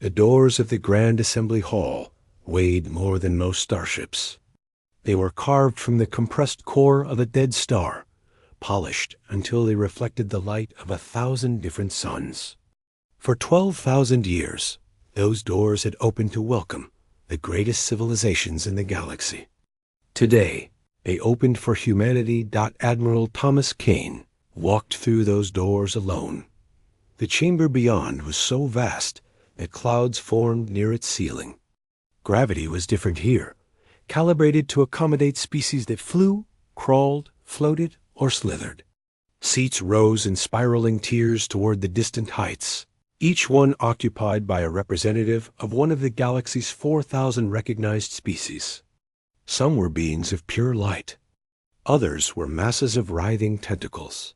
The doors of the Grand Assembly Hall weighed more than most starships. They were carved from the compressed core of a dead star, polished until they reflected the light of 1,000 different suns. For 12,000 years, those doors had opened to welcome the greatest civilizations in the galaxy. Today, they opened for humanity. Admiral Thomas Kane walked through those doors alone. The chamber beyond was so vast that clouds formed near its ceiling. Gravity was different here, calibrated to accommodate species that flew, crawled, floated, or slithered. Seats rose in spiraling tiers toward the distant heights, each one occupied by a representative of one of the galaxy's 4,000 recognized species. Some were beings of pure light. Others were masses of writhing tentacles.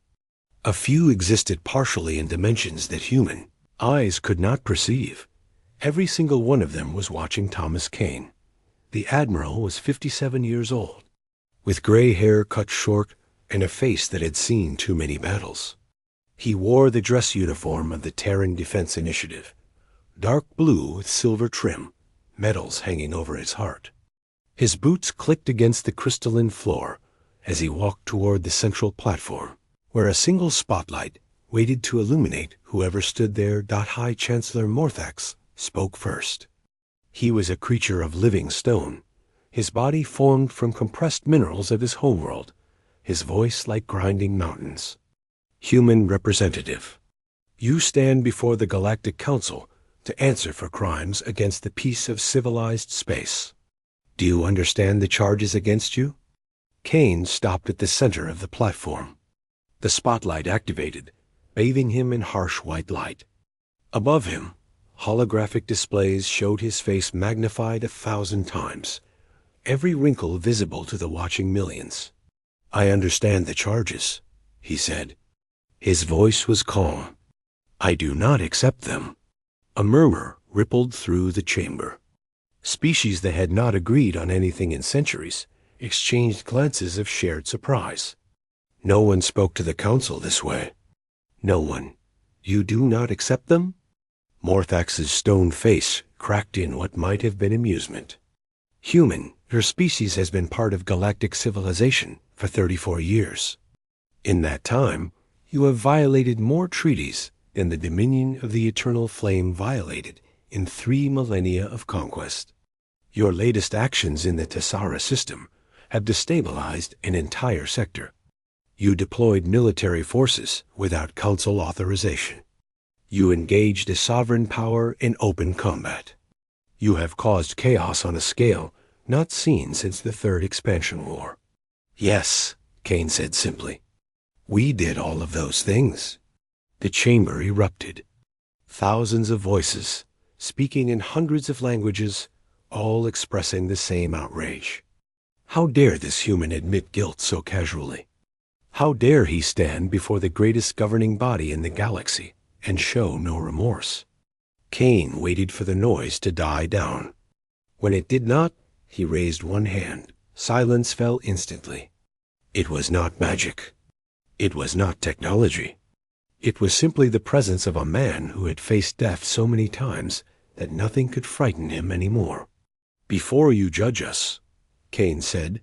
A few existed partially in dimensions that human eyes could not perceive. Every single one of them was watching Thomas Kane. The Admiral was 57 years old, with gray hair cut short and a face that had seen too many battles. He wore the dress uniform of the Terran Defense Initiative, dark blue with silver trim, medals hanging over his heart. His boots clicked against the crystalline floor as he walked toward the central platform, where a single spotlight waited to illuminate whoever stood there. High Chancellor Morthax spoke first. He was a creature of living stone, his body formed from compressed minerals of his homeworld, his voice like grinding mountains. Human representative, you stand before the Galactic Council to answer for crimes against the peace of civilized space. Do you understand the charges against you? Kane stopped at the center of the platform. The spotlight activated, bathing him in harsh white light. Above him, holographic displays showed his face magnified 1,000 times, every wrinkle visible to the watching millions. I understand the charges, he said. His voice was calm. I do not accept them. A murmur rippled through the chamber. Species that had not agreed on anything in centuries exchanged glances of shared surprise. No one spoke to the council this way. No one. You do not accept them? Morthax's stone face cracked in what might have been amusement. Human, your species has been part of galactic civilization for 34 years. In that time, you have violated more treaties than the Dominion of the Eternal Flame violated in 3 millennia of conquest. Your latest actions in the Tessara system have destabilized an entire sector. You deployed military forces without council authorization. You engaged a sovereign power in open combat. You have caused chaos on a scale not seen since the Third Expansion War. Yes, Kane said simply. We did all of those things. The chamber erupted. Thousands of voices, speaking in hundreds of languages, all expressing the same outrage. How dare this human admit guilt so casually? How dare he stand before the greatest governing body in the galaxy and show no remorse? Kane waited for the noise to die down. When it did not, he raised one hand. Silence fell instantly. It was not magic. It was not technology. It was simply the presence of a man who had faced death so many times that nothing could frighten him anymore. Before you judge us, Kane said,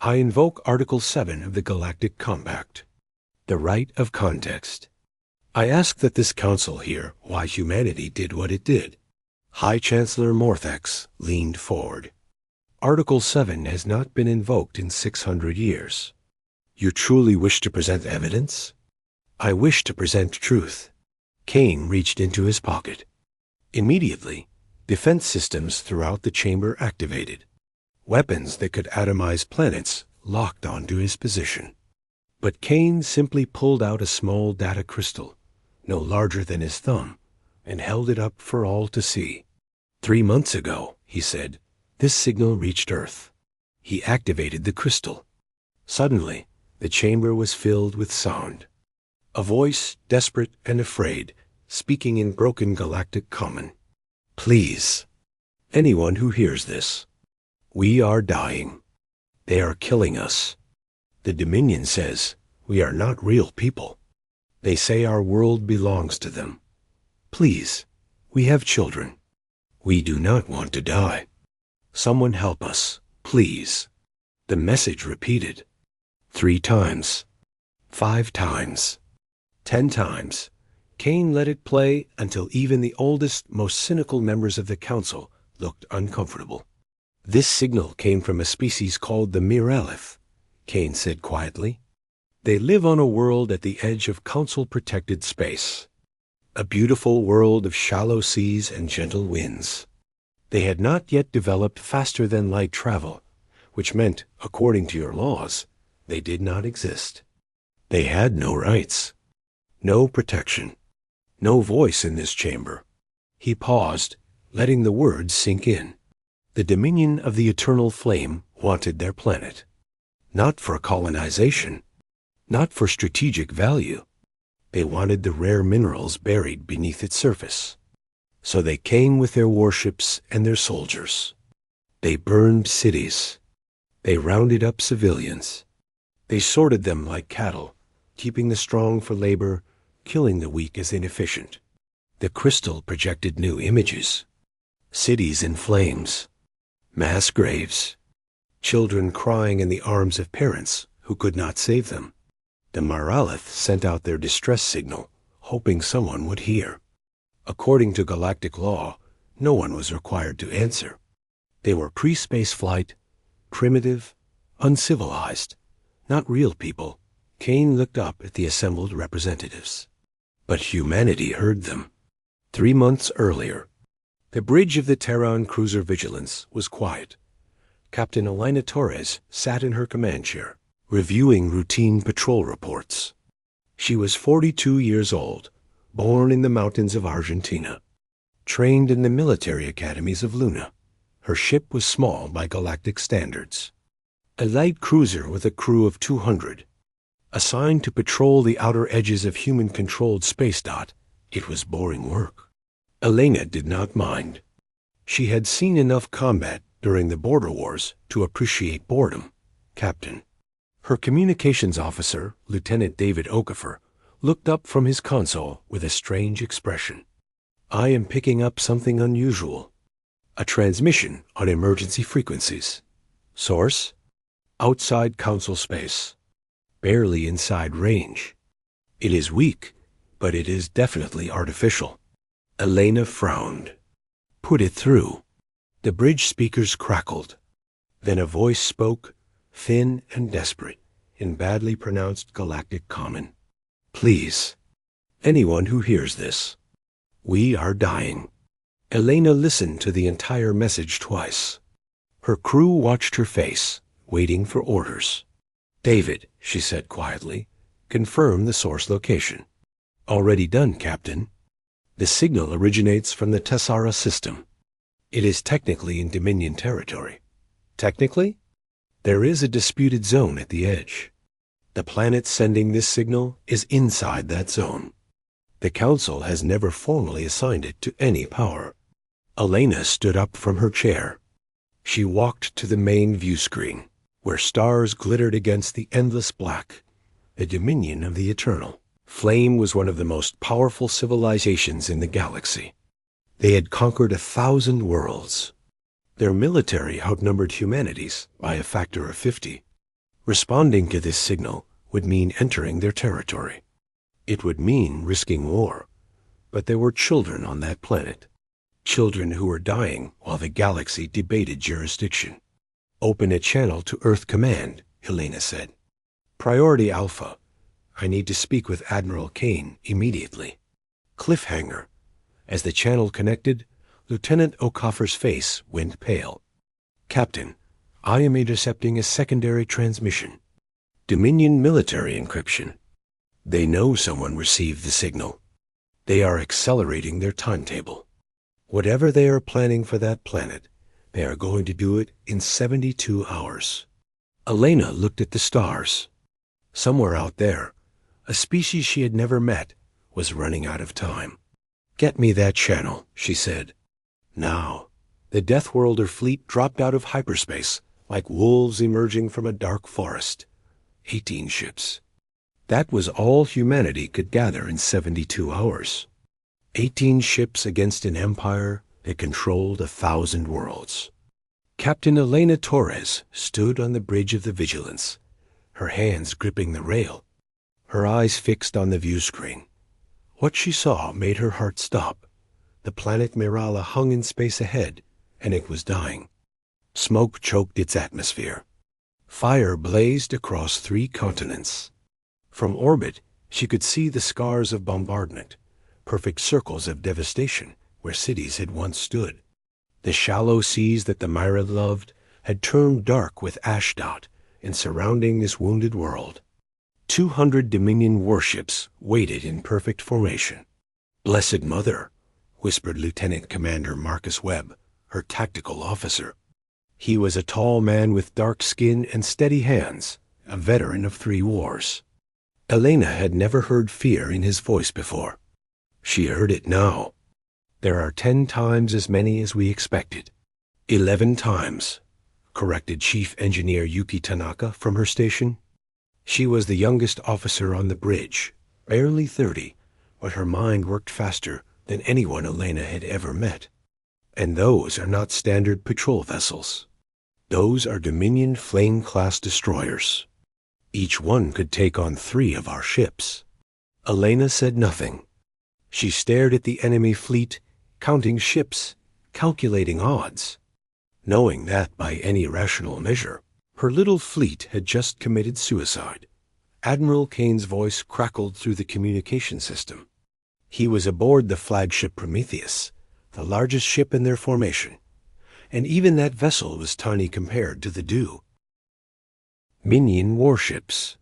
I invoke Article 7 of the Galactic Compact, the right of context. I ask that this council hear why humanity did what it did. High Chancellor Morthax leaned forward. Article 7 has not been invoked in 600 years. You truly wish to present evidence? I wish to present truth. Kane reached into his pocket. Immediately, defense systems throughout the chamber activated. Weapons that could atomize planets locked onto his position. But Kane simply pulled out a small data crystal, no larger than his thumb, and held it up for all to see. 3 months ago, he said, this signal reached Earth. He activated the crystal. Suddenly, the chamber was filled with sound. A voice, desperate and afraid, speaking in broken galactic common. Please, anyone who hears this, we are dying. They are killing us. The Dominion says we are not real people. They say our world belongs to them. Please, we have children. We do not want to die. Someone help us, please. The message repeated. 3 times. 5 times. 10 times. Kane let it play until even the oldest, most cynical members of the council looked uncomfortable. This signal came from a species called the Miralith, Kane said quietly. They live on a world at the edge of council-protected space. A beautiful world of shallow seas and gentle winds. They had not yet developed faster-than-light travel, which meant, according to your laws, they did not exist. They had no rights, no protection, no voice in this chamber. He paused, letting the words sink in. The Dominion of the Eternal Flame wanted their planet. Not for colonization, not for strategic value. They wanted the rare minerals buried beneath its surface. So they came with their warships and their soldiers. They burned cities. They rounded up civilians. They sorted them like cattle, keeping the strong for labor, killing the weak as inefficient. The crystal projected new images. Cities in flames. Mass graves. Children crying in the arms of parents who could not save them. The Miralith sent out their distress signal, hoping someone would hear. According to galactic law, no one was required to answer. They were pre-space flight, primitive, uncivilized, not real people. Kane looked up at the assembled representatives. But humanity heard them. 3 months earlier, the bridge of the Terran cruiser Vigilance was quiet. Captain Elena Torres sat in her command chair, reviewing routine patrol reports. She was 42 years old, born in the mountains of Argentina, trained in the military academies of Luna. Her ship was small by galactic standards. A light cruiser with a crew of 200. Assigned to patrol the outer edges of human-controlled space. It was boring work. Elena did not mind. She had seen enough combat during the border wars to appreciate boredom. Captain. Her communications officer, Lieutenant David Okafor, looked up from his console with a strange expression. I am picking up something unusual. A transmission on emergency frequencies. Source? Outside council space. Barely inside range. It is weak, but it is definitely artificial. Elena frowned. Put it through. The bridge speakers crackled. Then a voice spoke, thin and desperate, in badly pronounced galactic common. Please, anyone who hears this. We are dying. Elena listened to the entire message twice. Her crew watched her face, waiting for orders. David, she said quietly, confirm the source location. Already done, Captain. The signal originates from the Tessara system. It is technically in Dominion territory. Technically? There is a disputed zone at the edge. The planet sending this signal is inside that zone. The Council has never formally assigned it to any power. Elena stood up from her chair. She walked to the main view screen, where stars glittered against the endless black, the Dominion of the Eternal. Flame was one of the most powerful civilizations in the galaxy. They had conquered 1,000 worlds. Their military outnumbered humanity's by a factor of 50. Responding to this signal would mean entering their territory. It would mean risking war. But there were children on that planet. Children who were dying while the galaxy debated jurisdiction. Open a channel to Earth Command, Helena said. Priority Alpha. I need to speak with Admiral Kane immediately. Cliffhanger. As the channel connected, Lieutenant Okafor's face went pale. Captain, I am intercepting a secondary transmission. Dominion military encryption. They know someone received the signal. They are accelerating their timetable. Whatever they are planning for that planet, they are going to do it in 72 hours. Elena looked at the stars. Somewhere out there, a species she had never met was running out of time. Get me that channel, she said. Now, the Deathworlder fleet dropped out of hyperspace like wolves emerging from a dark forest. 18 ships. That was all humanity could gather in 72 hours. 18 ships against an empire It controlled 1,000 worlds. Captain Elena Torres stood on the bridge of the Vigilance, her hands gripping the rail, her eyes fixed on the view screen. What she saw made her heart stop. The planet Mirala hung in space ahead, and it was dying. Smoke choked its atmosphere. Fire blazed across 3 continents. From orbit, she could see the scars of bombardment, perfect circles of devastation where cities had once stood. The shallow seas that the Myra loved had turned dark with ash dot in surrounding this wounded world. 200 Dominion warships waited in perfect formation. "Blessed Mother," whispered Lieutenant Commander Marcus Webb, her tactical officer. He was a tall man with dark skin and steady hands, a veteran of 3 wars. Elena had never heard fear in his voice before. She heard it now. "There are 10 times as many as we expected." 11 times, corrected Chief Engineer Yuki Tanaka from her station. She was the youngest officer on the bridge, barely 30, but her mind worked faster than anyone Elena had ever met. "And those are not standard patrol vessels. Those are Dominion Flame-class destroyers. Each one could take on 3 of our ships." Elena said nothing. She stared at the enemy fleet, counting ships, calculating odds. Knowing that by any rational measure, her little fleet had just committed suicide. Admiral Kane's voice crackled through the communication system. He was aboard the flagship Prometheus, the largest ship in their formation, and even that vessel was tiny compared to the Dew. "Minion warships.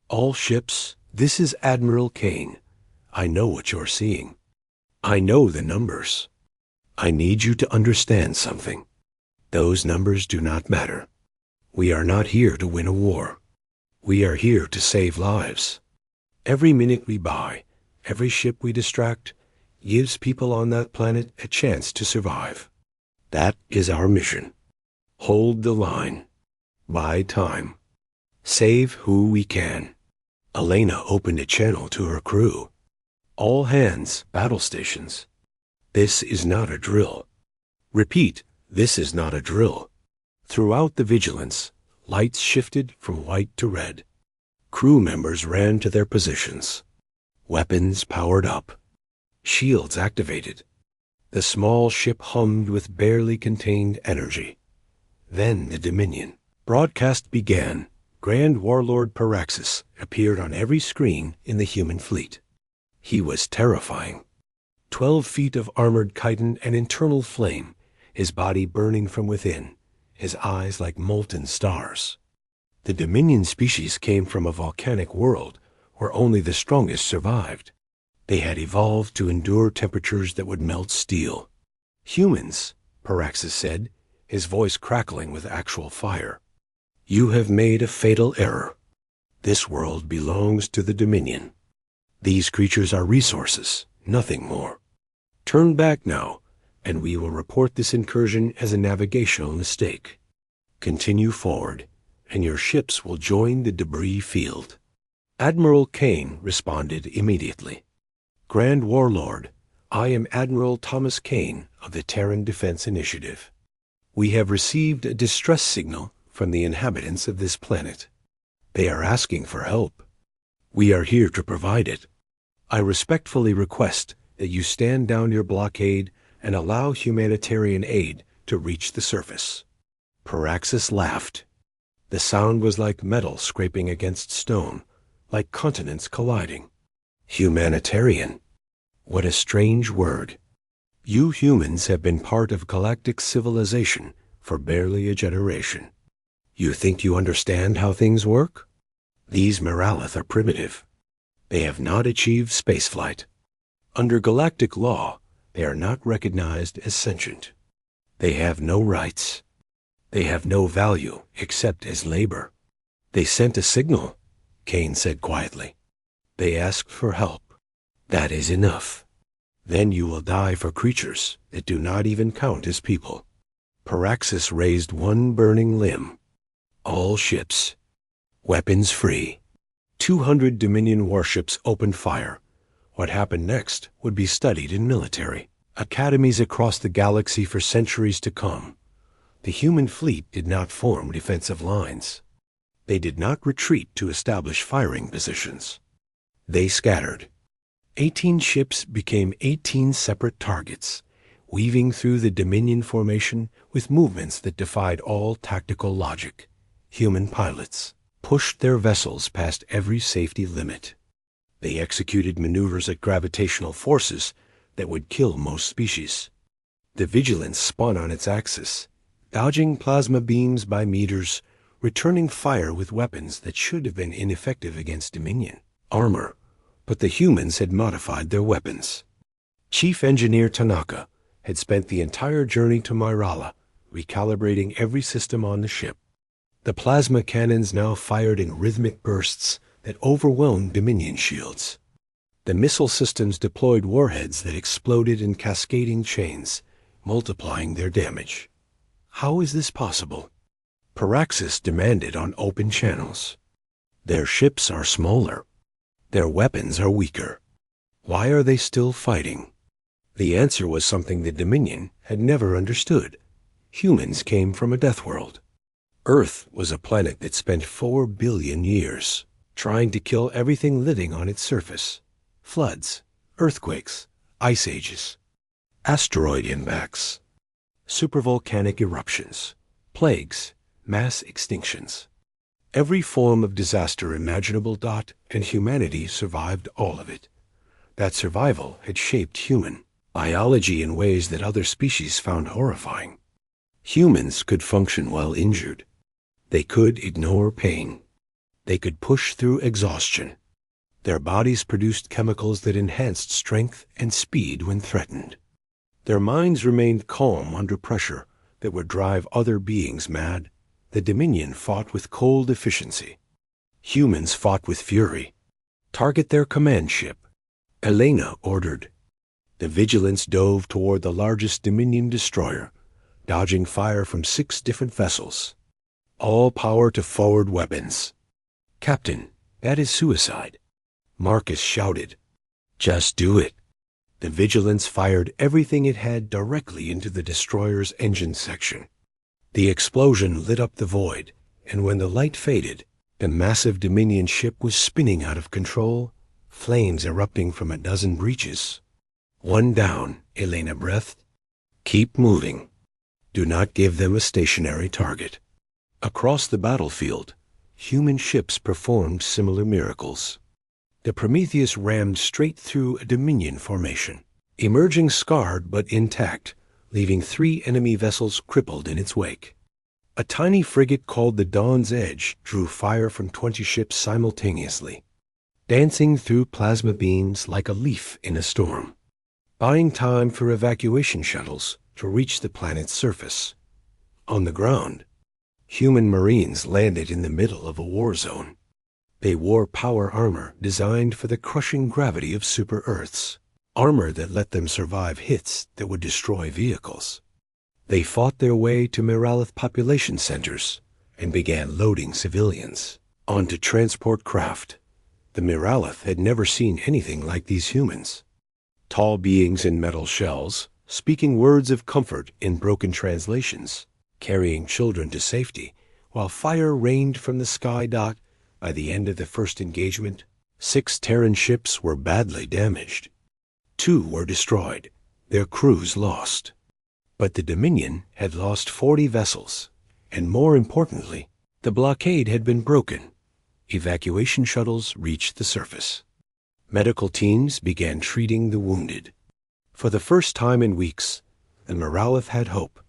All ships, this is Admiral Kane. I know what you're seeing. I know the numbers. I need you to understand something. Those numbers do not matter. We are not here to win a war. We are here to save lives. Every minute we buy, every ship we distract, gives people on that planet a chance to survive. That is our mission. Hold the line. Buy time. Save who we can." Elena opened a channel to her crew. "All hands, battle stations. This is not a drill. Repeat, this is not a drill." Throughout the Vigilance, lights shifted from white to red. Crew members ran to their positions. Weapons powered up. Shields activated. The small ship hummed with barely contained energy. Then the Dominion. Broadcast began. Grand Warlord Paraxis appeared on every screen in the human fleet. He was terrifying. 12 feet of armored chitin and internal flame, his body burning from within, his eyes like molten stars. The Dominion species came from a volcanic world where only the strongest survived. They had evolved to endure temperatures that would melt steel. "Humans," Paraxis said, his voice crackling with actual fire. "You have made a fatal error. This world belongs to the Dominion. These creatures are resources, nothing more. Turn back now, and we will report this incursion as a navigational mistake. Continue forward, and your ships will join the debris field." Admiral Kane responded immediately. "Grand Warlord, I am Admiral Thomas Kane of the Terran Defense Initiative. We have received a distress signal from the inhabitants of this planet. They are asking for help. We are here to provide it. I respectfully request that you stand down your blockade and allow humanitarian aid to reach the surface." Paraxis laughed. The sound was like metal scraping against stone, like continents colliding. Humanitarian. What a strange word. You humans have been part of galactic civilization for barely a generation. You think you understand how things work? These Miralith are primitive. They have not achieved spaceflight. Under galactic law, they are not recognized as sentient. They have no rights. They have no value except as labor. They sent a signal, Kane said quietly. They asked for help. That is enough. Then you will die for creatures that do not even count as people. Paraxis raised one burning limb. All ships. Weapons free. 200 Dominion warships opened fire. What happened next would be studied in military. academies across the galaxy for centuries to come. The human fleet did not form defensive lines. They did not retreat to establish firing positions. They scattered. 18 ships became 18 separate targets, weaving through the Dominion formation with movements that defied all tactical logic. Human pilots pushed their vessels past every safety limit. They executed maneuvers at gravitational forces that would kill most species. The Vigilance spun on its axis, dodging plasma beams by meters, returning fire with weapons that should have been ineffective against Dominion armor, but the humans had modified their weapons. Chief Engineer Tanaka had spent the entire journey to Myrala, recalibrating every system on the ship. The plasma cannons now fired in rhythmic bursts that overwhelmed Dominion shields. The missile systems deployed warheads that exploded in cascading chains, multiplying their damage. How is this possible? Paraxis demanded on open channels. Their ships are smaller. Their weapons are weaker. Why are they still fighting? The answer was something the Dominion had never understood. Humans came from a death world. Earth was a planet that spent 4 billion years trying to kill everything living on its surface. Floods, earthquakes, ice ages, asteroid impacts, supervolcanic eruptions, plagues, mass extinctions. Every form of disaster imaginable, and humanity survived all of it. That survival had shaped human biology in ways that other species found horrifying. Humans could function while injured. They could ignore pain. They could push through exhaustion. Their bodies produced chemicals that enhanced strength and speed when threatened. Their minds remained calm under pressure that would drive other beings mad. The Dominion fought with cold efficiency. Humans fought with fury. Target their command ship. Elena ordered. The Vigilance dove toward the largest Dominion destroyer, dodging fire from 6 different vessels. All power to forward weapons. Captain, that is suicide. Marcus shouted. Just do it. The Vigilance fired everything it had directly into the destroyer's engine section. The explosion lit up the void, and when the light faded, the massive Dominion ship was spinning out of control, flames erupting from a dozen breaches. One down, Elena breathed. Keep moving. Do not give them a stationary target. Across the battlefield, human ships performed similar miracles. The Prometheus rammed straight through a Dominion formation, emerging scarred but intact, leaving 3 enemy vessels crippled in its wake. A tiny frigate called the Dawn's Edge drew fire from 20 ships simultaneously, dancing through plasma beams like a leaf in a storm, buying time for evacuation shuttles to reach the planet's surface. On the ground, human Marines landed in the middle of a war zone. They wore power armor designed for the crushing gravity of super-Earths, armor that let them survive hits that would destroy vehicles. They fought their way to Miralath population centers and began loading civilians onto transport craft. The Miralath had never seen anything like these humans. Tall beings in metal shells, speaking words of comfort in broken translations, carrying children to safety, while fire rained from the sky. By the end of the first engagement, 6 Terran ships were badly damaged. 2 were destroyed, their crews lost. But the Dominion had lost 40 vessels, and more importantly, the blockade had been broken. Evacuation shuttles reached the surface. Medical teams began treating the wounded. For the first time in weeks, the Miralath had hope.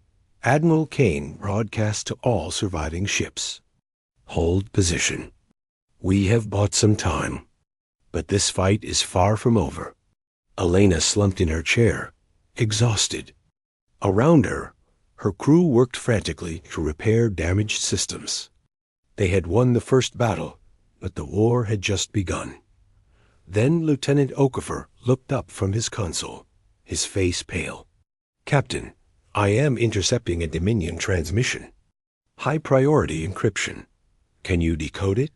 Admiral Kane broadcast to all surviving ships. Hold position. We have bought some time, but this fight is far from over. Elena slumped in her chair, exhausted. Around her, her crew worked frantically to repair damaged systems. They had won the first battle, but the war had just begun. Then Lieutenant Okafor looked up from his console, his face pale. Captain, I am intercepting a Dominion transmission. High priority encryption. Can you decode it?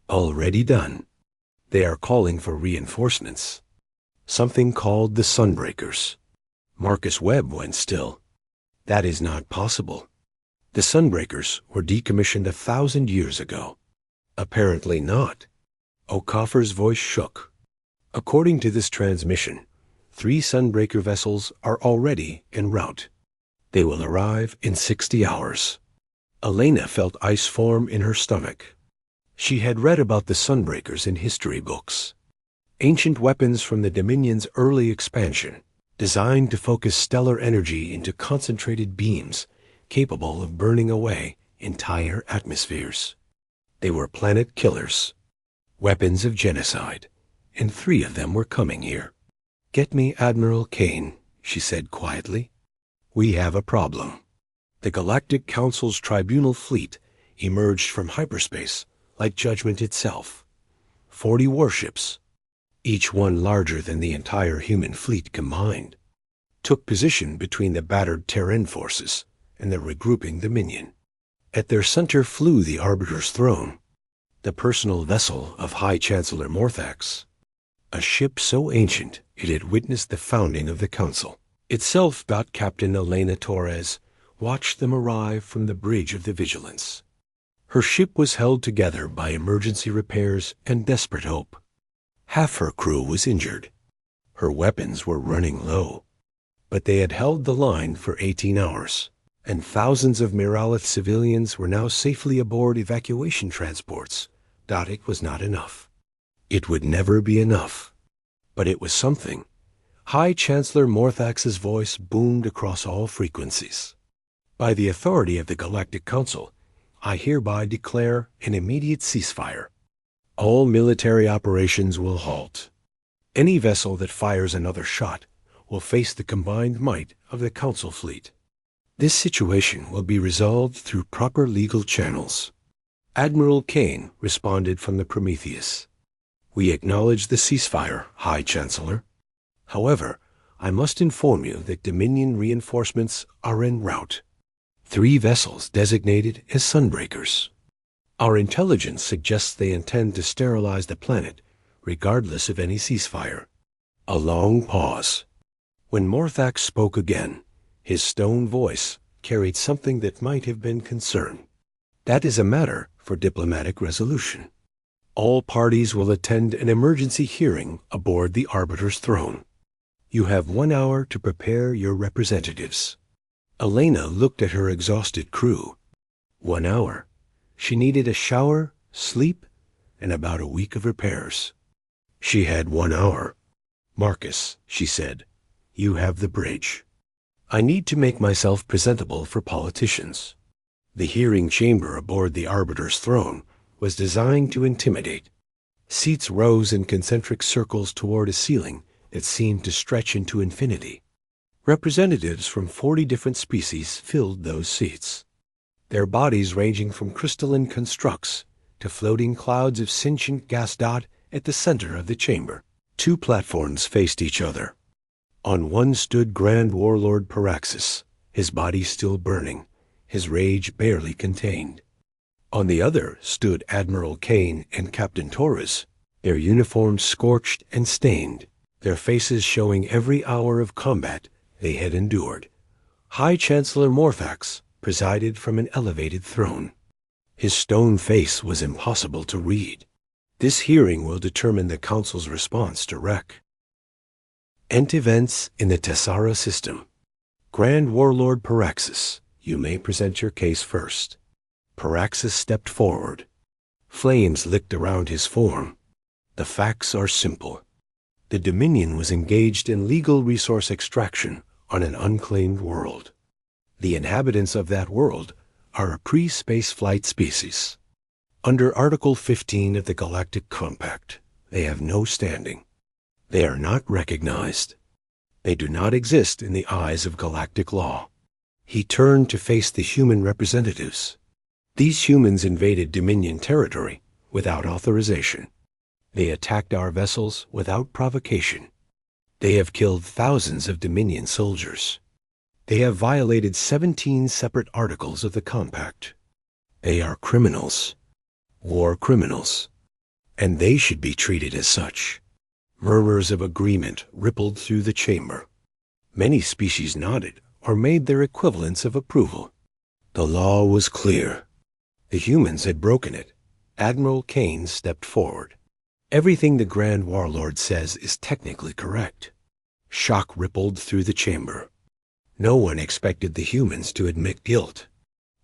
Already done. They are calling for reinforcements. Something called the Sunbreakers. Marcus Webb went still. That is not possible. The Sunbreakers were decommissioned 1,000 years ago. Apparently not. O'Coffer's voice shook. According to this transmission, 3 Sunbreaker vessels are already en route. They will arrive in 60 hours. Elena felt ice form in her stomach. She had read about the Sunbreakers in history books. Ancient weapons from the Dominion's early expansion, designed to focus stellar energy into concentrated beams capable of burning away entire atmospheres. They were planet killers, weapons of genocide, and 3 of them were coming here. "Get me Admiral Kane," she said quietly. "We have a problem." The Galactic Council's tribunal fleet emerged from hyperspace like Judgment itself. 40 warships, each one larger than the entire human fleet combined, took position between the battered Terran forces and the regrouping Dominion. At their center flew the Arbiter's throne, the personal vessel of High Chancellor Morthax, a ship so ancient it had witnessed the founding of the Council. Itself, Captain Elena Torres watched them arrive from the bridge of the Vigilance. Her ship was held together by emergency repairs and desperate hope. Half her crew was injured. Her weapons were running low. But they had held the line for 18 hours, and thousands of Miralith civilians were now safely aboard evacuation transports. It was not enough. It would never be enough. But it was something. High Chancellor Morthax's voice boomed across all frequencies. "By the authority of the Galactic Council, I hereby declare an immediate ceasefire. All military operations will halt. Any vessel that fires another shot will face the combined might of the Council fleet. This situation will be resolved through proper legal channels." Admiral Kane responded from the Prometheus. "We acknowledge the ceasefire, High Chancellor. However, I must inform you that Dominion reinforcements are en route. 3 vessels designated as Sunbreakers. Our intelligence suggests they intend to sterilize the planet, regardless of any ceasefire." A long pause. When Morthax spoke again, his stone voice carried something that might have been concern. "That is a matter for diplomatic resolution. All parties will attend an emergency hearing aboard the Arbiter's throne. You have 1 hour to prepare your representatives." Elena looked at her exhausted crew. 1 hour. She needed a shower, sleep, and about a week of repairs. She had 1 hour. "Marcus," she said, "you have the bridge. I need to make myself presentable for politicians." The hearing chamber aboard the Arbiter's throne was designed to intimidate. Seats rose in concentric circles toward a ceiling that seemed to stretch into infinity. Representatives from 40 different species filled those seats, their bodies ranging from crystalline constructs to floating clouds of sentient gas. At the center of the chamber, 2 platforms faced each other. On one stood Grand Warlord Paraxis, his body still burning, his rage barely contained. On the other stood Admiral Kane and Captain Torres, their uniforms scorched and stained, their faces showing every hour of combat they had endured. High Chancellor Morthax presided from an elevated throne. His stone face was impossible to read. This hearing will determine the Council's response to Rek. Ent events in the Tessara system. Grand Warlord Paraxis, you may present your case first. Paraxis stepped forward. Flames licked around his form. The facts are simple. The Dominion was engaged in legal resource extraction on an unclaimed world. The inhabitants of that world are a pre-space flight species. Under Article 15 of the Galactic Compact, they have no standing. They are not recognized. They do not exist in the eyes of galactic law. He turned to face the human representatives. These humans invaded Dominion territory without authorization. They attacked our vessels without provocation. They have killed thousands of Dominion soldiers. They have violated 17 separate articles of the Compact. They are criminals, war criminals, and they should be treated as such. Murmurs of agreement rippled through the chamber. Many species nodded or made their equivalents of approval. The law was clear. The humans had broken it. Admiral Kane stepped forward. Everything the Grand Warlord says is technically correct. Shock rippled through the chamber. No one expected the humans to admit guilt.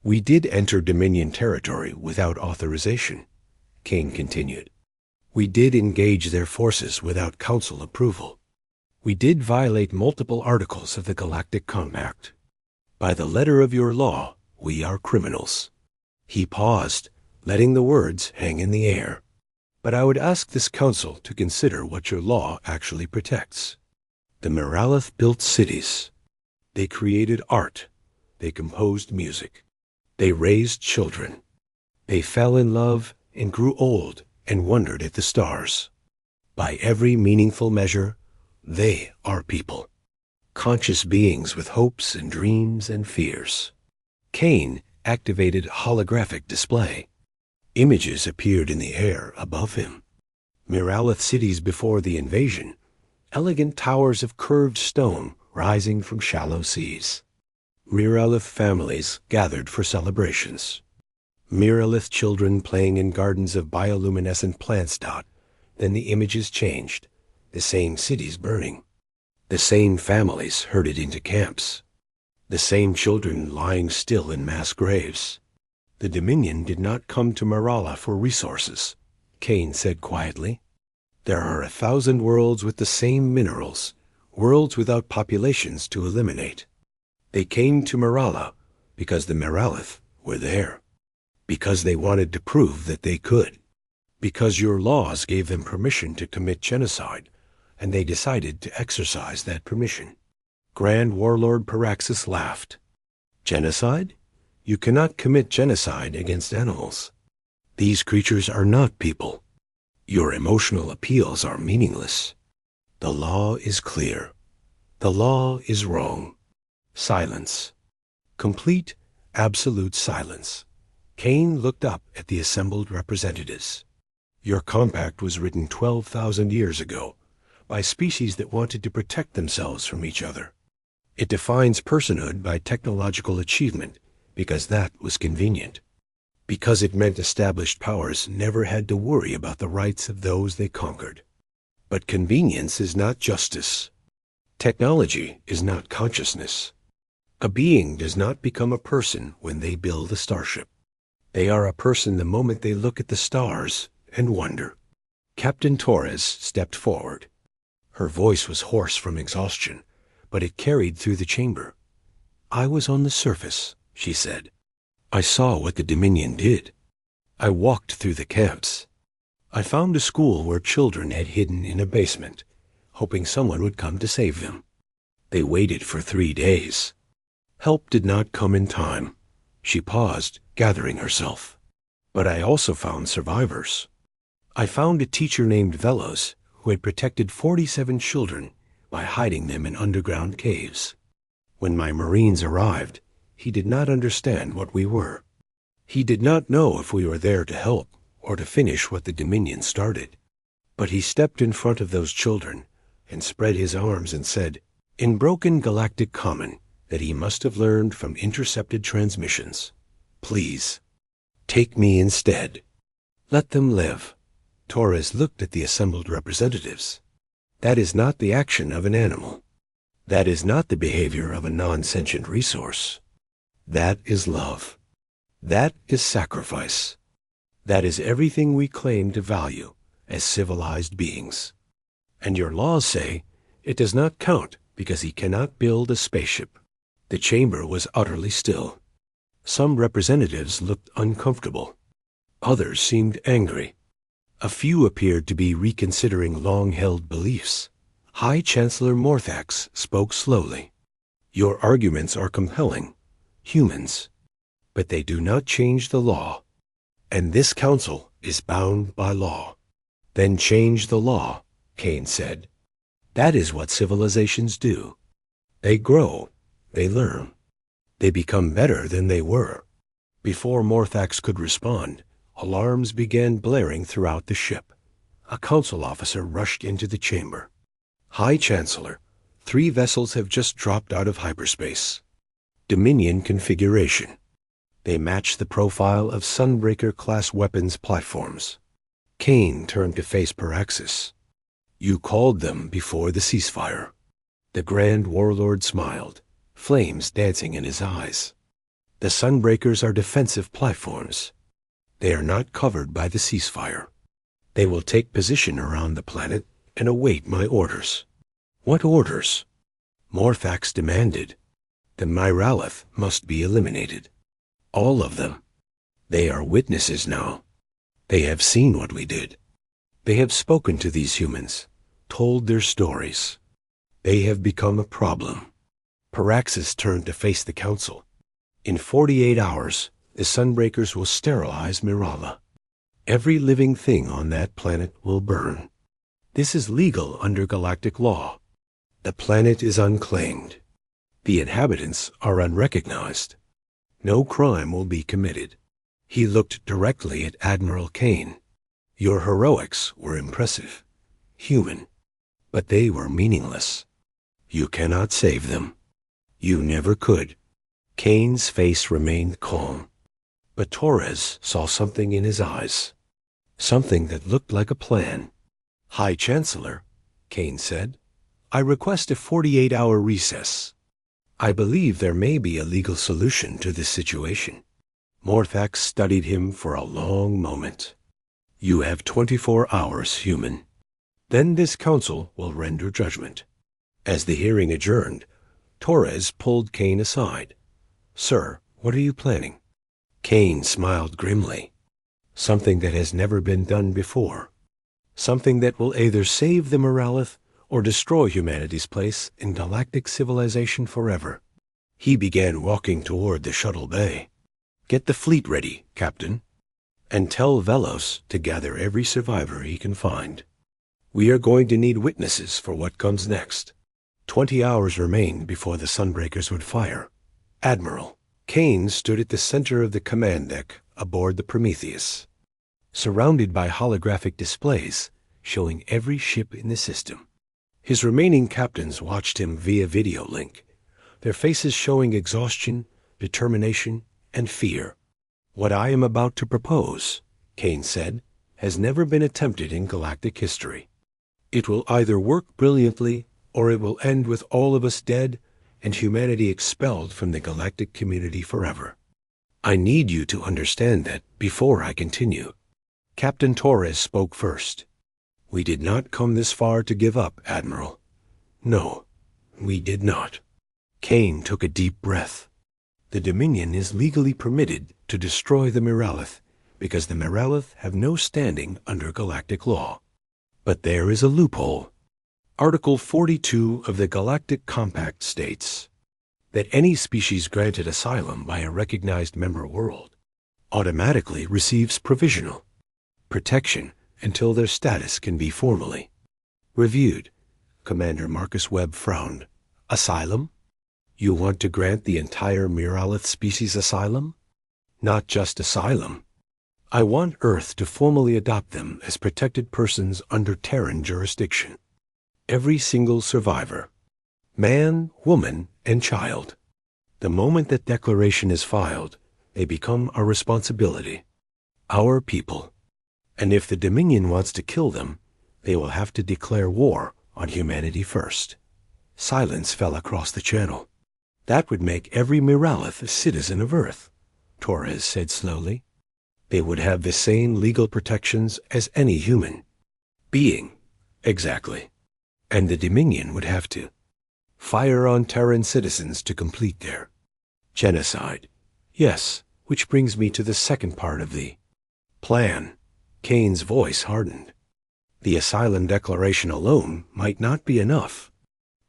We did enter Dominion territory without authorization, Kane continued. We did engage their forces without Council approval. We did violate multiple articles of the Galactic Compact. By the letter of your law, we are criminals. He paused, letting the words hang in the air. But I would ask this council to consider what your law actually protects. The Miralith built cities. They created art. They composed music. They raised children. They fell in love and grew old and wondered at the stars. By every meaningful measure, they are people. Conscious beings with hopes and dreams and fears. Kane activated holographic display. Images appeared in the air above him. Miralith cities before the invasion. Elegant towers of curved stone rising from shallow seas. Miralith families gathered for celebrations. Miralith children playing in gardens of bioluminescent plants. Then the images changed. The same cities burning. The same families herded into camps. The same children lying still in mass graves. The Dominion did not come to Mirala for resources, Kane said quietly. There are 1,000 worlds with the same minerals, worlds without populations to eliminate. They came to Mirala because the Miralith were there. Because they wanted to prove that they could. Because your laws gave them permission to commit genocide, and they decided to exercise that permission. Grand Warlord Paraxis laughed. Genocide? You cannot commit genocide against animals. These creatures are not people. Your emotional appeals are meaningless. The law is clear. The law is wrong. Silence. Complete, absolute silence. Kane looked up at the assembled representatives. Your compact was written 12,000 years ago by species that wanted to protect themselves from each other. It defines personhood by technological achievement because that was convenient. Because it meant established powers never had to worry about the rights of those they conquered. But convenience is not justice. Technology is not consciousness. A being does not become a person when they build a starship. They are a person the moment they look at the stars and wonder. Captain Torres stepped forward. Her voice was hoarse from exhaustion, but it carried through the chamber. I was on the surface, she said. I saw what the Dominion did. I walked through the camps. I found a school where children had hidden in a basement, hoping someone would come to save them. They waited for 3 days. Help did not come in time. She paused, gathering herself. But I also found survivors. I found a teacher named Velos who had protected 47 children by hiding them in underground caves. When my Marines arrived, he did not understand what we were. He did not know if we were there to help or to finish what the Dominion started. But he stepped in front of those children and spread his arms and said, in broken galactic common, that he must have learned from intercepted transmissions. Please, take me instead. Let them live. Torres looked at the assembled representatives. That is not the action of an animal. That is not the behavior of a non-sentient resource. That is love. That is sacrifice. That is everything we claim to value as civilized beings. And your laws say it does not count because he cannot build a spaceship. The chamber was utterly still. Some representatives looked uncomfortable. Others seemed angry. A few appeared to be reconsidering long-held beliefs. High Chancellor Morthax spoke slowly. Your arguments are compelling, humans, but they do not change the law. And this council is bound by law. Then change the law, Kane said. That is what civilizations do. They grow, they learn. They become better than they were. Before Morthax could respond, alarms began blaring throughout the ship. A council officer rushed into the chamber. High Chancellor, 3 vessels have just dropped out of hyperspace. Dominion configuration. They match the profile of Sunbreaker-class weapons platforms. Kane turned to face Paraxis. You called them before the ceasefire. The Grand Warlord smiled, flames dancing in his eyes. The Sunbreakers are defensive platforms. They are not covered by the ceasefire. They will take position around the planet and await my orders. What orders? Morthax demanded. The Myralith must be eliminated. All of them. They are witnesses now. They have seen what we did. They have spoken to these humans, told their stories. They have become a problem. Paraxis turned to face the Council. In 48 hours, the Sunbreakers will sterilize Mirala. Every living thing on that planet will burn. This is legal under galactic law. The planet is unclaimed. The inhabitants are unrecognized. No crime will be committed. He looked directly at Admiral Kane. Your heroics were impressive, human, but they were meaningless. You cannot save them. You never could. Kane's face remained calm, but Torres saw something in his eyes, something that looked like a plan. High Chancellor, Kane said, I request a 48-hour recess. I believe there may be a legal solution to this situation. Morthax studied him for a long moment. You have 24 hours, human. Then this council will render judgment. As the hearing adjourned, Torres pulled Kane aside. Sir, what are you planning? Kane smiled grimly. Something that has never been done before. Something that will either save the Moralith or destroy humanity's place in galactic civilization forever. He began walking toward the shuttle bay. Get the fleet ready, Captain, and tell Velos to gather every survivor he can find. We are going to need witnesses for what comes next. 20 hours remained before the Sunbreakers would fire. Admiral, Kane stood at the center of the command deck aboard the Prometheus, surrounded by holographic displays showing every ship in the system. His remaining captains watched him via video link, their faces showing exhaustion, determination, and fear. What I am about to propose, Kane said, has never been attempted in galactic history. It will either work brilliantly or it will end with all of us dead and humanity expelled from the galactic community forever. I need you to understand that before I continue. Captain Torres spoke first. We did not come this far to give up, Admiral. No, we did not. Kane took a deep breath. The Dominion is legally permitted to destroy the Miralith because the Miralith have no standing under galactic law. But there is a loophole. Article 42 of the Galactic Compact states that any species granted asylum by a recognized member world automatically receives provisional protection until their status can be formally reviewed. Commander Marcus Webb frowned. Asylum? You want to grant the entire Miralith species asylum? Not just asylum. I want Earth to formally adopt them as protected persons under Terran jurisdiction. Every single survivor, man, woman, and child. The moment that declaration is filed, they become our responsibility, our people. And if the Dominion wants to kill them, they will have to declare war on humanity first. Silence fell across the channel. That would make every Miralith a citizen of Earth, Torres said slowly. They would have the same legal protections as any human being. Exactly. And the Dominion would have to fire on Terran citizens to complete their genocide. Yes, which brings me to the second part of the plan. Kane's voice hardened. The asylum declaration alone might not be enough.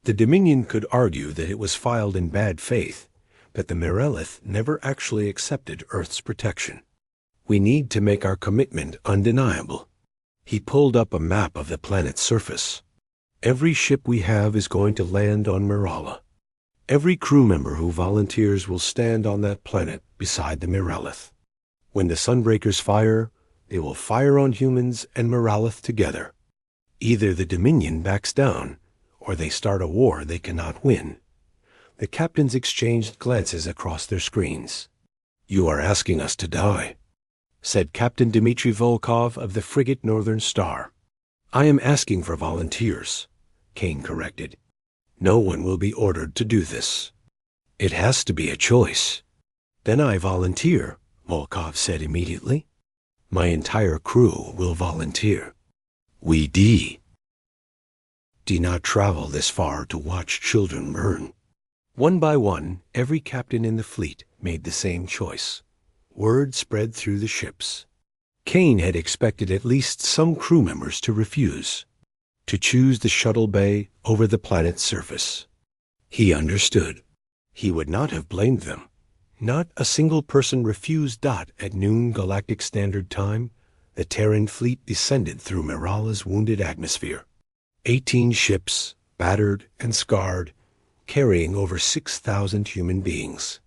The Dominion could argue that it was filed in bad faith, but the Miralith never actually accepted Earth's protection. We need to make our commitment undeniable. He pulled up a map of the planet's surface. Every ship we have is going to land on Mirala. Every crew member who volunteers will stand on that planet beside the Miralith. When the Sunbreakers fire, they will fire on humans and Miralith together. Either the Dominion backs down, or they start a war they cannot win. The captains exchanged glances across their screens. "You are asking us to die," said Captain Dmitry Volkov of the frigate Northern Star. "I am asking for volunteers," Kane corrected. "No one will be ordered to do this. It has to be a choice." "Then I volunteer," Volkov said immediately. "My entire crew will volunteer. We not travel this far to watch children burn." One by one, every captain in the fleet made the same choice. Word spread through the ships. Kane had expected at least some crew members to refuse, to choose the shuttle bay over the planet's surface. He understood. He would not have blamed them. Not a single person refused. At noon Galactic Standard Time, the Terran fleet descended through Mirala's wounded atmosphere. 18 ships, battered and scarred, carrying over 6,000 human beings.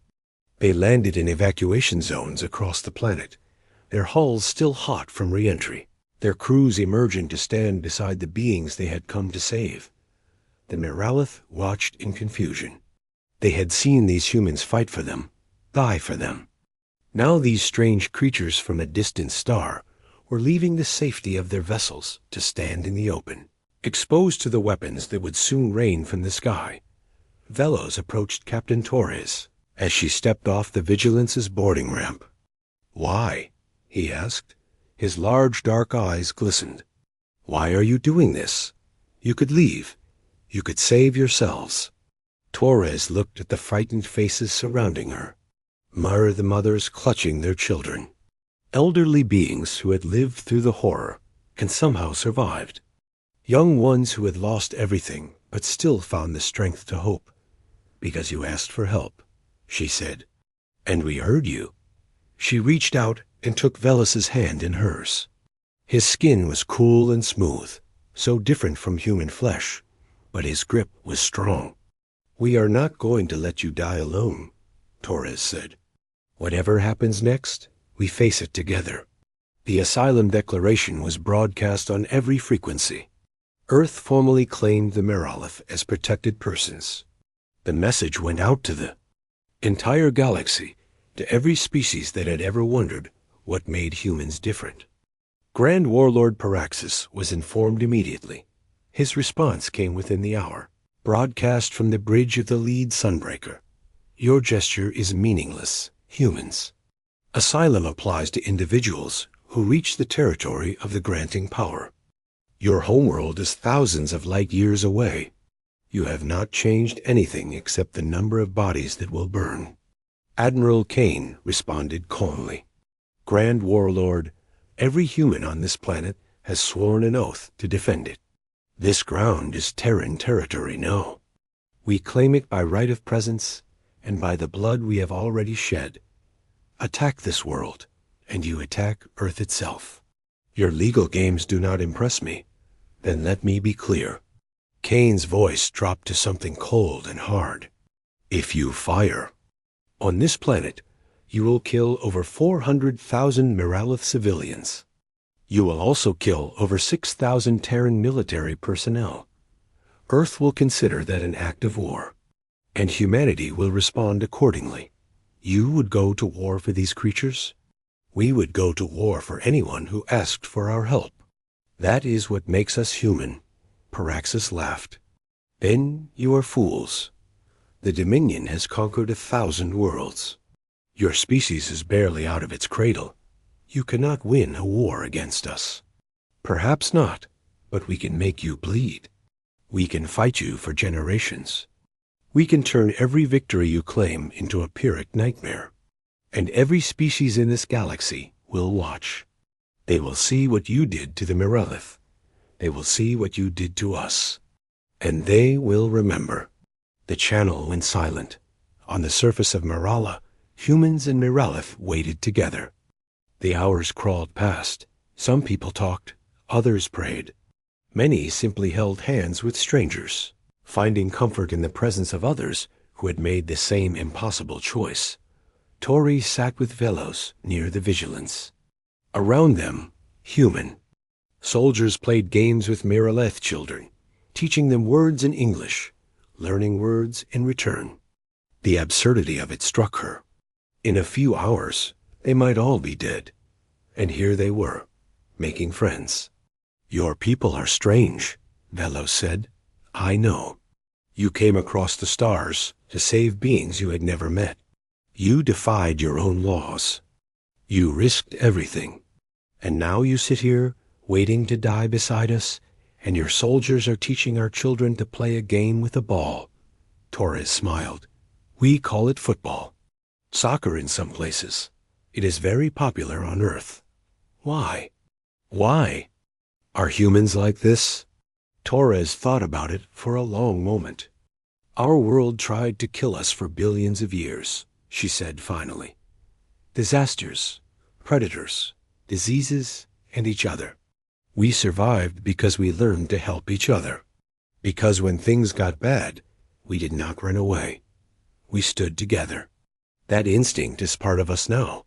They landed in evacuation zones across the planet, their hulls still hot from re-entry, their crews emerging to stand beside the beings they had come to save. The Miralith watched in confusion. They had seen these humans fight for them, die for them. Now these strange creatures from a distant star were leaving the safety of their vessels to stand in the open, exposed to the weapons that would soon rain from the sky. Velos approached Captain Torres as she stepped off the Vigilance's boarding ramp. "Why?" he asked. His large dark eyes glistened. "Why are you doing this? You could leave. You could save yourselves." Torres looked at the frightened faces surrounding her. The mothers clutching their children. Elderly beings who had lived through the horror and somehow survived. Young ones who had lost everything but still found the strength to hope. "Because you asked for help," she said. "And we heard you." She reached out and took Velas's hand in hers. His skin was cool and smooth, so different from human flesh, but his grip was strong. "We are not going to let you die alone," Torres said. "Whatever happens next, we face it together." The asylum declaration was broadcast on every frequency. Earth formally claimed the Miralith as protected persons. The message went out to the entire galaxy, to every species that had ever wondered what made humans different. Grand Warlord Paraxis was informed immediately. His response came within the hour, broadcast from the bridge of the lead Sunbreaker. "Your gesture is meaningless, humans. Asylum applies to individuals who reach the territory of the granting power. Your homeworld is thousands of light years away. You have not changed anything except the number of bodies that will burn." Admiral Kane responded calmly. "Grand Warlord, every human on this planet has sworn an oath to defend it. This ground is Terran territory now. We claim it by right of presence and by the blood we have already shed. Attack this world, and you attack Earth itself. Your legal games do not impress me. Then let me be clear." Kane's voice dropped to something cold and hard. "If you fire on this planet, you will kill over 400,000 Miralith civilians. You will also kill over 6,000 Terran military personnel. Earth will consider that an act of war, and humanity will respond accordingly. You would go to war for these creatures? We would go to war for anyone who asked for our help. That is what makes us human." Paraxis laughed. "Then you are fools. The Dominion has conquered 1,000 worlds. Your species is barely out of its cradle. You cannot win a war against us. Perhaps not, but we can make you bleed. We can fight you for generations. We can turn every victory you claim into a Pyrrhic nightmare. And every species in this galaxy will watch. They will see what you did to the Miralith. They will see what you did to us. And they will remember." The channel went silent. On the surface of Mirala, humans and Miralith waited together. The hours crawled past. Some people talked, others prayed. Many simply held hands with strangers, finding comfort in the presence of others who had made the same impossible choice. Tori sat with Velos near the Vigilance. Around them, human. Soldiers played games with Miralith children, teaching them words in English, learning words in return. The absurdity of it struck her. In a few hours, they might all be dead. And here they were, making friends. "Your people are strange," Velos said. "I know. You came across the stars to save beings you had never met. You defied your own laws. You risked everything. And now you sit here, waiting to die beside us, and your soldiers are teaching our children to play a game with a ball." Torres smiled. "We call it football. Soccer in some places. It is very popular on Earth. Why? Why? Are humans like this?" Torres thought about it for a long moment. "Our world tried to kill us for billions of years," she said finally. "Disasters, predators, diseases, and each other. We survived because we learned to help each other. Because when things got bad, we did not run away. We stood together. That instinct is part of us now.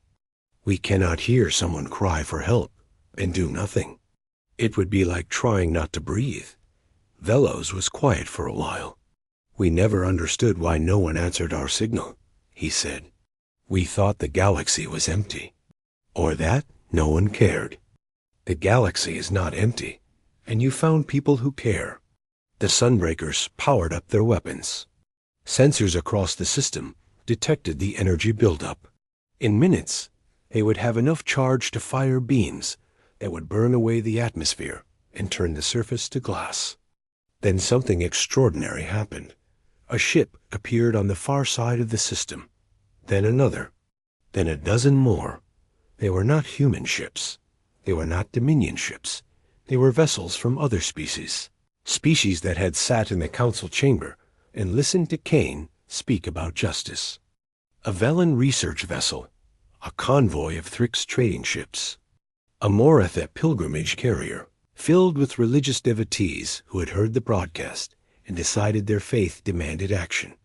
We cannot hear someone cry for help and do nothing. It would be like trying not to breathe." Velos was quiet for a while. "We never understood why no one answered our signal," he said. "We thought the galaxy was empty. Or that no one cared. The galaxy is not empty, and you found people who care." The Sunbreakers powered up their weapons. Sensors across the system detected the energy buildup. In minutes, they would have enough charge to fire beams that would burn away the atmosphere and turn the surface to glass. Then something extraordinary happened. A ship appeared on the far side of the system. Then another. Then a dozen more. They were not human ships. They were not Dominion ships. They were vessels from other species. Species that had sat in the council chamber and listened to Kane speak about justice. A Velen research vessel. A convoy of Thrix trading ships. A Moratha pilgrimage carrier, filled with religious devotees who had heard the broadcast and decided their faith demanded action.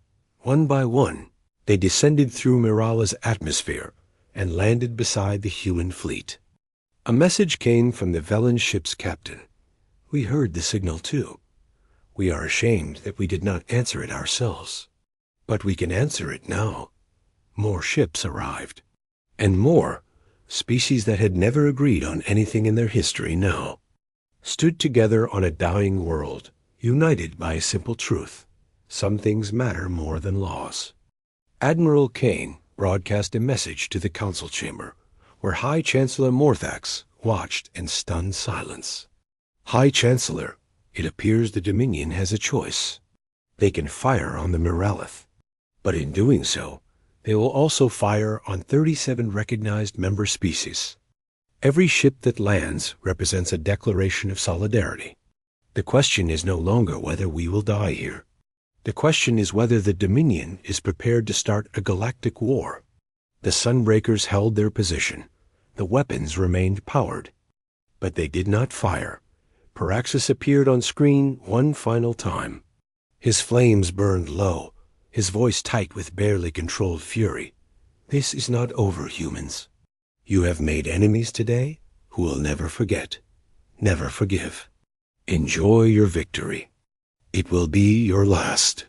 One by one, they descended through Mirala's atmosphere and landed beside the human fleet. A message came from the Velen ship's captain. "We heard the signal too. We are ashamed that we did not answer it ourselves. But we can answer it now." More ships arrived. And more, species that had never agreed on anything in their history now, stood together on a dying world, united by a simple truth. Some things matter more than laws. Admiral Kane broadcast a message to the council chamber, where High Chancellor Morthax watched in stunned silence. "High Chancellor, it appears the Dominion has a choice. They can fire on the Miralith, but in doing so, they will also fire on 37 recognized member species. Every ship that lands represents a declaration of solidarity. The question is no longer whether we will die here. The question is whether the Dominion is prepared to start a galactic war." The Sunbreakers held their position. The weapons remained powered. But they did not fire. Paraxis appeared on screen one final time. His flames burned low, his voice tight with barely controlled fury. "This is not over, humans. You have made enemies today who will never forget, never forgive. Enjoy your victory. It will be your last."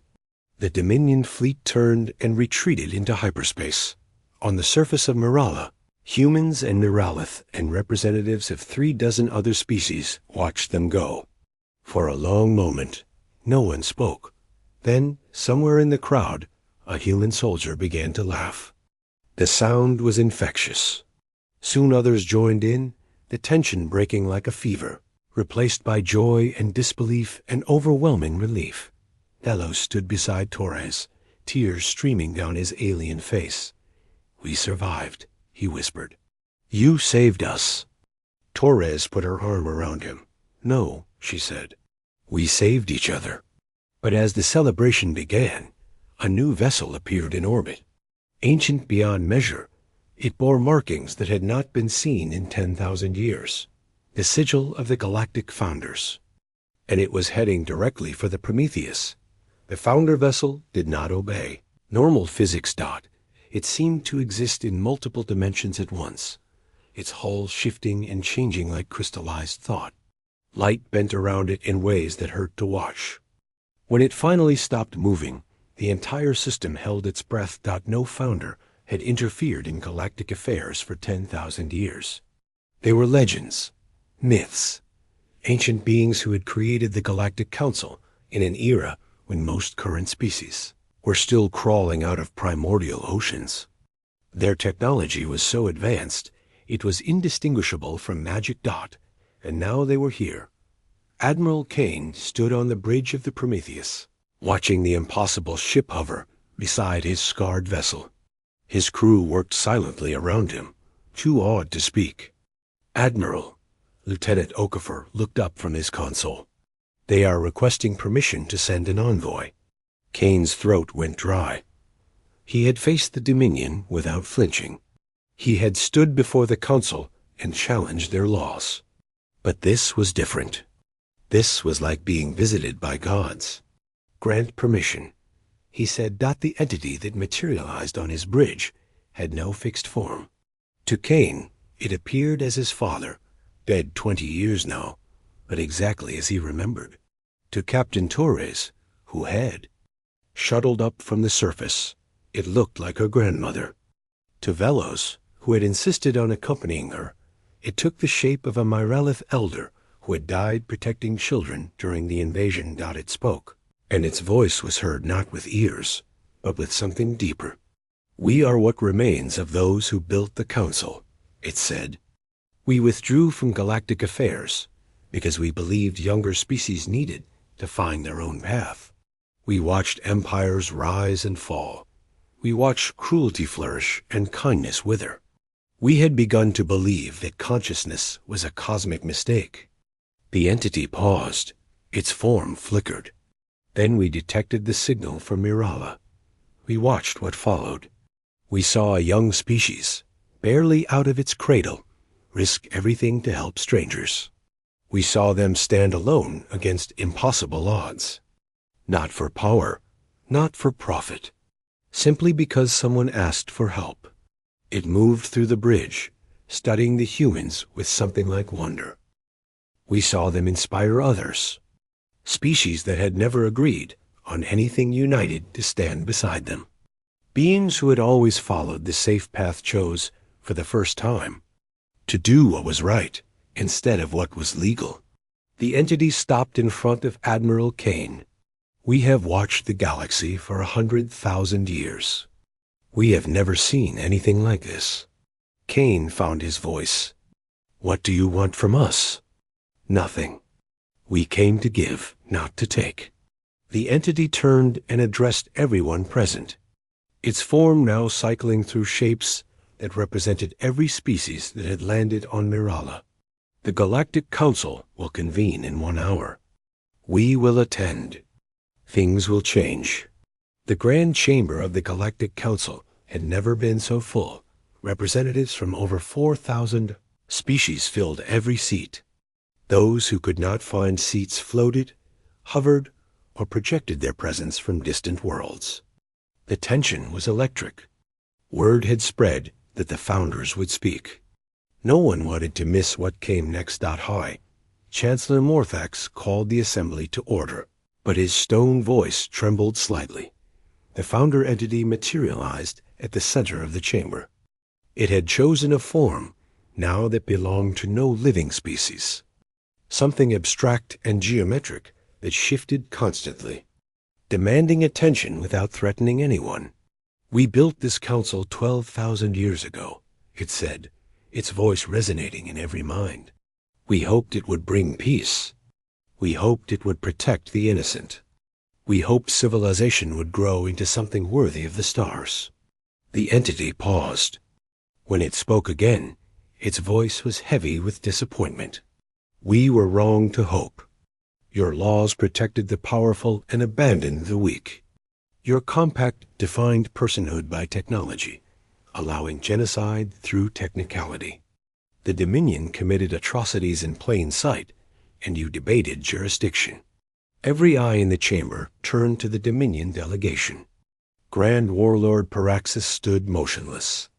The Dominion fleet turned and retreated into hyperspace. On the surface of Mirala, humans and Miralith and representatives of 36 other species watched them go. For a long moment, no one spoke. Then, somewhere in the crowd, a human soldier began to laugh. The sound was infectious. Soon others joined in, the tension breaking like a fever, replaced by joy and disbelief and overwhelming relief. Velos stood beside Torres, tears streaming down his alien face. "We survived," he whispered. "You saved us." Torres put her arm around him. "No," she said. "We saved each other." But as the celebration began, a new vessel appeared in orbit. Ancient beyond measure, it bore markings that had not been seen in 10,000 years, the sigil of the Galactic Founders. And it was heading directly for the Prometheus. The Founder vessel did not obey. Normal physics dot. It seemed to exist in multiple dimensions at once, its hull shifting and changing like crystallized thought. Light bent around it in ways that hurt to watch. When it finally stopped moving, the entire system held its breath. No founder had interfered in galactic affairs for 10,000 years. They were legends, myths, ancient beings who had created the Galactic Council in an era when most current species were still crawling out of primordial oceans. Their technology was so advanced, it was indistinguishable from Magic Dot, and now they were here. Admiral Kane stood on the bridge of the Prometheus, watching the impossible ship hover beside his scarred vessel. His crew worked silently around him, too awed to speak. "Admiral," Lieutenant Okafor looked up from his console. "They are requesting permission to send an envoy." Kane's throat went dry. He had faced the Dominion without flinching. He had stood before the Council and challenged their laws. But this was different. This was like being visited by gods. "Grant permission," he said. The entity that materialized on his bridge had no fixed form. To Kane, it appeared as his father, dead 20 years now, but exactly as he remembered. To Captain Torres, who had shuttled up from the surface, it looked like her grandmother. To Velos, who had insisted on accompanying her, it took the shape of a Myrelith elder who had died protecting children during the invasion. It spoke, and its voice was heard not with ears, but with something deeper. "We are what remains of those who built the Council," it said. "We withdrew from galactic affairs because we believed younger species needed to find their own path. We watched empires rise and fall. We watched cruelty flourish and kindness wither. We had begun to believe that consciousness was a cosmic mistake." The entity paused. Its form flickered. Then we detected the signal from Mirala. We watched what followed. We saw a young species, barely out of its cradle, risk everything to help strangers. We saw them stand alone against impossible odds. Not for power, not for profit, simply because someone asked for help. It moved through the bridge, studying the humans with something like wonder. We saw them inspire others, species that had never agreed on anything united to stand beside them. Beings who had always followed the safe path chose, for the first time, to do what was right instead of what was legal. The entity stopped in front of Admiral Kane. "We have watched the galaxy for 100,000 years. We have never seen anything like this." Kane found his voice. "What do you want from us?" "Nothing. We came to give, not to take." The entity turned and addressed everyone present, its form now cycling through shapes that represented every species that had landed on Mirala. "The Galactic Council will convene in 1 hour. We will attend. Things will change." The Grand Chamber of the Galactic Council had never been so full. Representatives from over 4,000 species filled every seat. Those who could not find seats floated, hovered, or projected their presence from distant worlds. The tension was electric. Word had spread that the founders would speak. No one wanted to miss what came next. High Chancellor Morthax called the assembly to order, but his stone voice trembled slightly. The founder entity materialized at the center of the chamber. It had chosen a form now that belonged to no living species, something abstract and geometric that shifted constantly, demanding attention without threatening anyone. "We built this council 12,000 years ago," it said, its voice resonating in every mind. "We hoped it would bring peace. We hoped it would protect the innocent. We hoped civilization would grow into something worthy of the stars." The entity paused. When it spoke again, its voice was heavy with disappointment. "We were wrong to hope. Your laws protected the powerful and abandoned the weak. Your compact defined personhood by technology, allowing genocide through technicality. The Dominion committed atrocities in plain sight, and you debated jurisdiction." Every eye in the chamber turned to the Dominion delegation. Grand Warlord Paraxis stood motionless,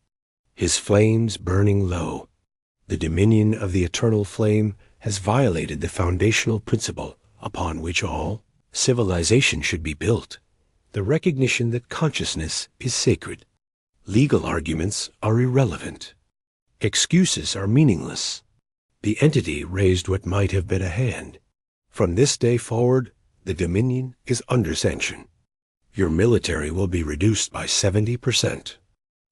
his flames burning low. The Dominion of the Eternal Flame has violated the foundational principle upon which all civilization should be built, the recognition that consciousness is sacred. Legal arguments are irrelevant. Excuses are meaningless. The entity raised what might have been a hand. From this day forward, the Dominion is under sanction. Your military will be reduced by 70%.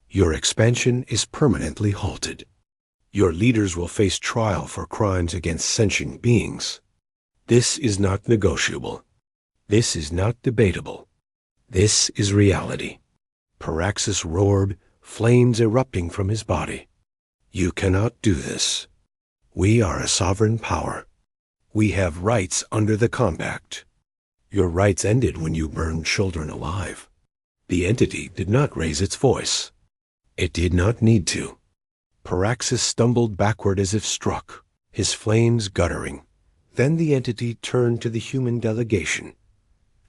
Your expansion is permanently halted. Your leaders will face trial for crimes against sentient beings. This is not negotiable. This is not debatable. This is reality. Paraxis roared, flames erupting from his body. You cannot do this. We are a sovereign power. We have rights under the compact. Your rights ended when you burned children alive. The entity did not raise its voice. It did not need to. Paraxis stumbled backward as if struck, his flames guttering. Then the entity turned to the human delegation.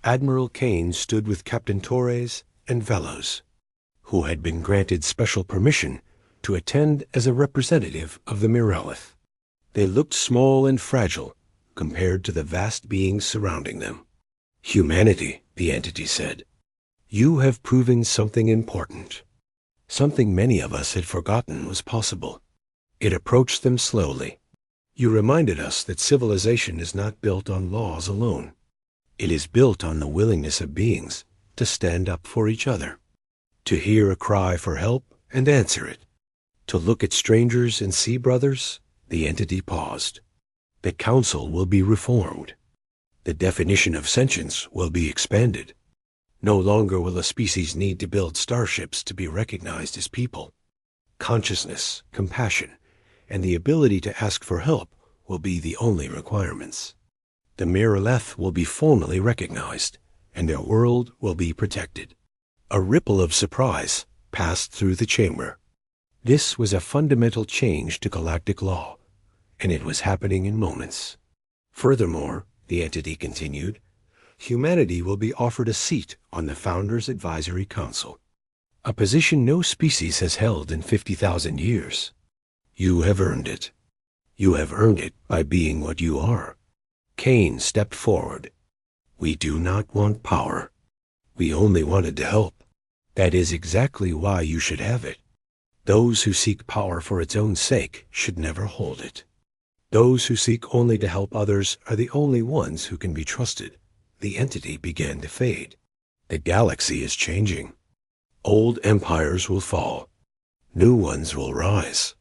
Admiral Kane stood with Captain Torres and Velos, who had been granted special permission to attend as a representative of the Mirelith. They looked small and fragile compared to the vast beings surrounding them. Humanity, the entity said, you have proven something important. Something many of us had forgotten was possible. It approached them slowly. You reminded us that civilization is not built on laws alone. It is built on the willingness of beings to stand up for each other, to hear a cry for help and answer it, to look at strangers and see brothers. The entity paused. The council will be reformed. The definition of sentience will be expanded. No longer will a species need to build starships to be recognized as people. Consciousness, compassion, and the ability to ask for help will be the only requirements. The Mirelith will be formally recognized, and their world will be protected. A ripple of surprise passed through the chamber. This was a fundamental change to galactic law, and it was happening in moments. Furthermore, the entity continued, humanity will be offered a seat on the Founders' Advisory Council, a position no species has held in 50,000 years. You have earned it. You have earned it by being what you are. Kane stepped forward. We do not want power. We only wanted to help. That is exactly why you should have it. Those who seek power for its own sake should never hold it. Those who seek only to help others are the only ones who can be trusted. The entity began to fade. The galaxy is changing. Old empires will fall. New ones will rise.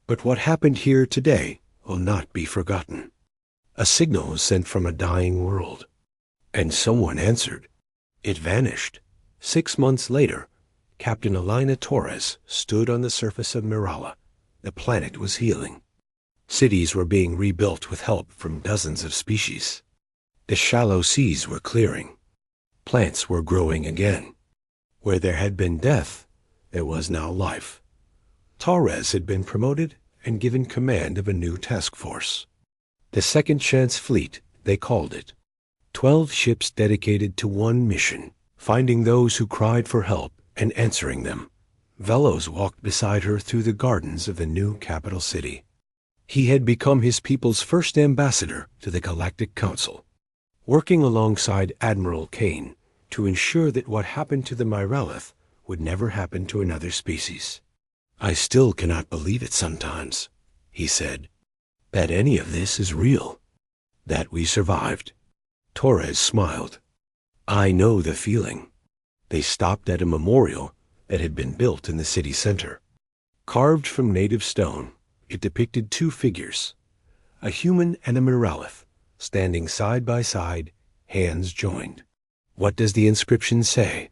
But what happened here today will not be forgotten. A signal was sent from a dying world, and someone answered. It vanished. 6 months later, Captain Elena Torres stood on the surface of Mirala. The planet was healing. Cities were being rebuilt with help from dozens of species. The shallow seas were clearing. Plants were growing again. Where there had been death, there was now life. Torres had been promoted and given command of a new task force. The Second Chance Fleet, they called it. 12 ships dedicated to one mission, finding those who cried for help and answering them. Velos walked beside her through the gardens of the new capital city. He had become his people's first ambassador to the Galactic Council, working alongside Admiral Kane to ensure that what happened to the Mirelith would never happen to another species. I still cannot believe it sometimes, he said, that any of this is real, that we survived. Torres smiled. I know the feeling. They stopped at a memorial that had been built in the city center. Carved from native stone, it depicted 2 figures, a human and a Mirelith, standing side by side, hands joined. What does the inscription say?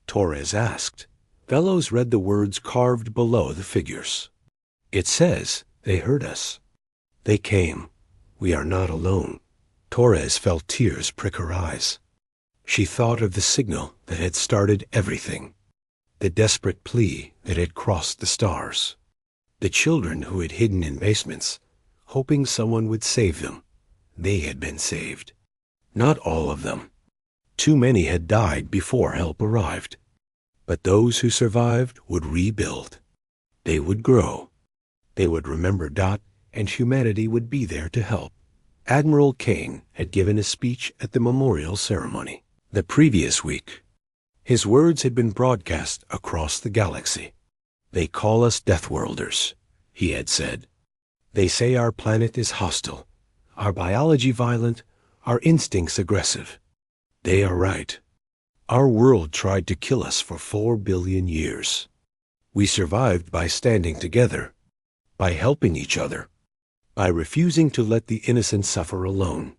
Torres asked. Velos read the words carved below the figures. It says, they heard us. They came. We are not alone. Torres felt tears prick her eyes. She thought of the signal that had started everything, the desperate plea that had crossed the stars, the children who had hidden in basements, hoping someone would save them. They had been saved. Not all of them. Too many had died before help arrived. But those who survived would rebuild. They would grow. They would remember Dot and humanity would be there to help. Admiral Kane had given a speech at the memorial ceremony the previous week. His words had been broadcast across the galaxy. "They call us Deathworlders," he had said. "They say our planet is hostile, our biology violent, our instincts aggressive. They are right. Our world tried to kill us for 4 billion years. We survived by standing together, by helping each other, by refusing to let the innocent suffer alone."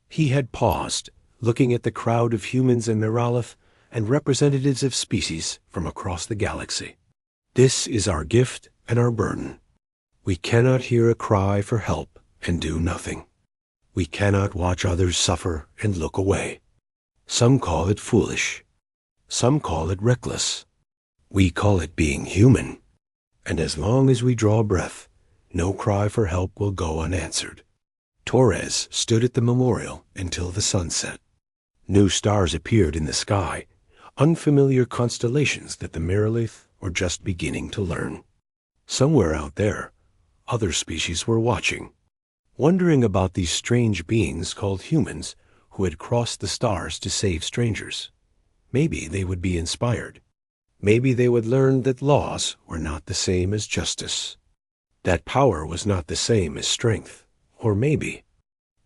He had paused, looking at the crowd of humans in Miralith and representatives of species from across the galaxy. "This is our gift and our burden. We cannot hear a cry for help and do nothing. We cannot watch others suffer and look away. Some call it foolish. Some call it reckless. We call it being human. And as long as we draw breath, no cry for help will go unanswered." Torres stood at the memorial until the sun set. New stars appeared in the sky, unfamiliar constellations that the Miralith were just beginning to learn. Somewhere out there, other species were watching, wondering about these strange beings called humans who had crossed the stars to save strangers. Maybe they would be inspired. Maybe they would learn that laws were not the same as justice, that power was not the same as strength. Or maybe,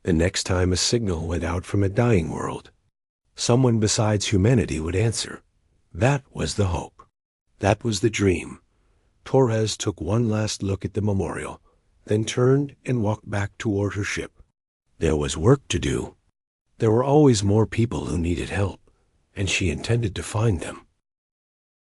the next time a signal went out from a dying world, someone besides humanity would answer. That was the hope. That was the dream. Torres took one last look at the memorial, then turned and walked back toward her ship. There was work to do. There were always more people who needed help, and she intended to find them.